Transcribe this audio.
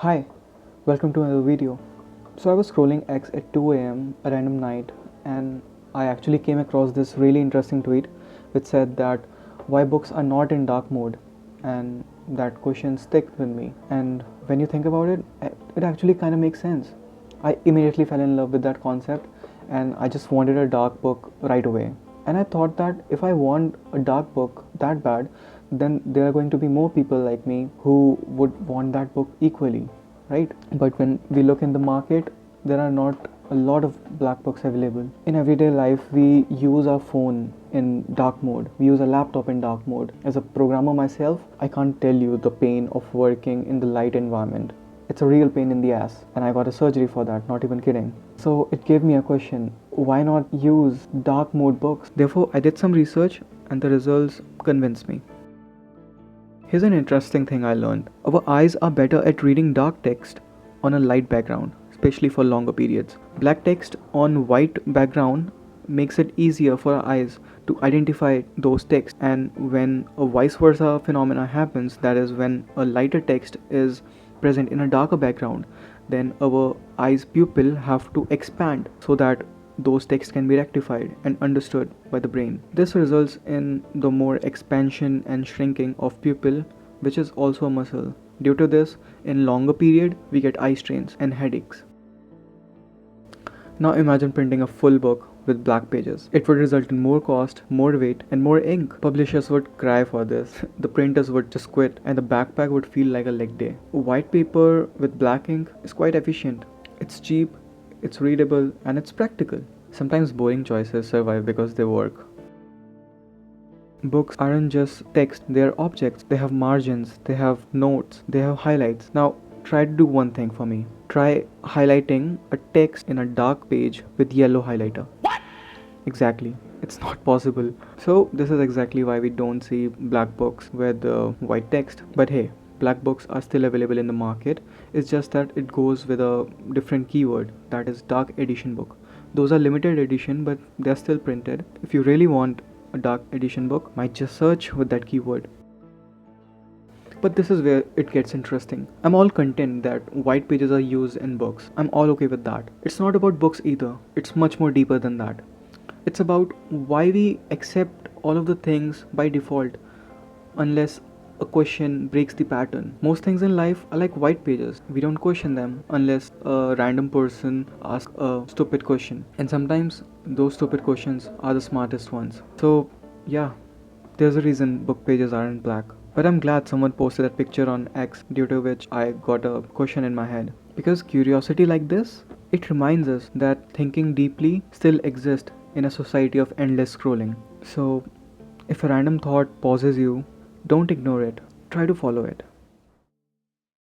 Hi, welcome to another video. So I was scrolling X at 2 a.m. a random night, and I actually came across this really interesting tweet which said that why books are not in dark mode, and that question stuck with me. And when you think about it, it actually kind of makes sense. I immediately fell in love with that concept, and I just wanted a dark book right away. And I thought that if I want a dark book that bad, then there are going to be more people like me who would want that book equally, right? But when we look in the market, there are not a lot of black books available. In everyday life, we use our phone in dark mode, we use a laptop in dark mode. As a programmer myself, I can't tell you the pain of working in the light environment. It's a real pain in the ass, and I got a surgery for that, not even kidding. So it gave me a question, why not use dark mode books? Therefore, I did some research and the results convinced me. Here's an interesting thing I learned. Our eyes are better at reading dark text on a light background, especially for longer periods. Black text on white background makes it easier for our eyes to identify those texts, and when a vice versa phenomena happens, that is when a lighter text is present in a darker background, then our eyes pupil have to expand so that those texts can be rectified and understood by the brain. This results in the more expansion and shrinking of pupil, which is also a muscle. Due to this, in longer period, we get eye strains and headaches. Now imagine printing a full book with black pages. It would result in more cost, more weight, and more ink. Publishers would cry for this. The printers would just quit, and the backpack would feel like a leg day. White paper with black ink is quite efficient. It's cheap, it's readable, and it's practical. Sometimes boring choices survive because they work. Books aren't just text, they are objects. They have margins, they have notes, they have highlights. Now, try to do one thing for me. Try highlighting a text in a dark page with yellow highlighter. What? Exactly. It's not possible. So, this is exactly why we don't see black books with white text. But hey, black books are still available in the market. It's just that it goes with a different keyword, that is dark edition book. Those are limited edition, but they're still printed. If you really want a dark edition book, might just search with that keyword. But this is where it gets interesting. I'm all content that white pages are used in books. I'm all okay with that. It's not about books either. It's much more deeper than that. It's about why we accept all of the things by default unless a question breaks the pattern. Most things in life are like white pages. We don't question them unless a random person asks a stupid question. And sometimes those stupid questions are the smartest ones. So yeah, there's a reason book pages aren't black. But I'm glad someone posted that picture on X, due to which I got a question in my head. Because curiosity like this, it reminds us that thinking deeply still exists in a society of endless scrolling. So if a random thought pauses you, don't ignore it. Try to follow it.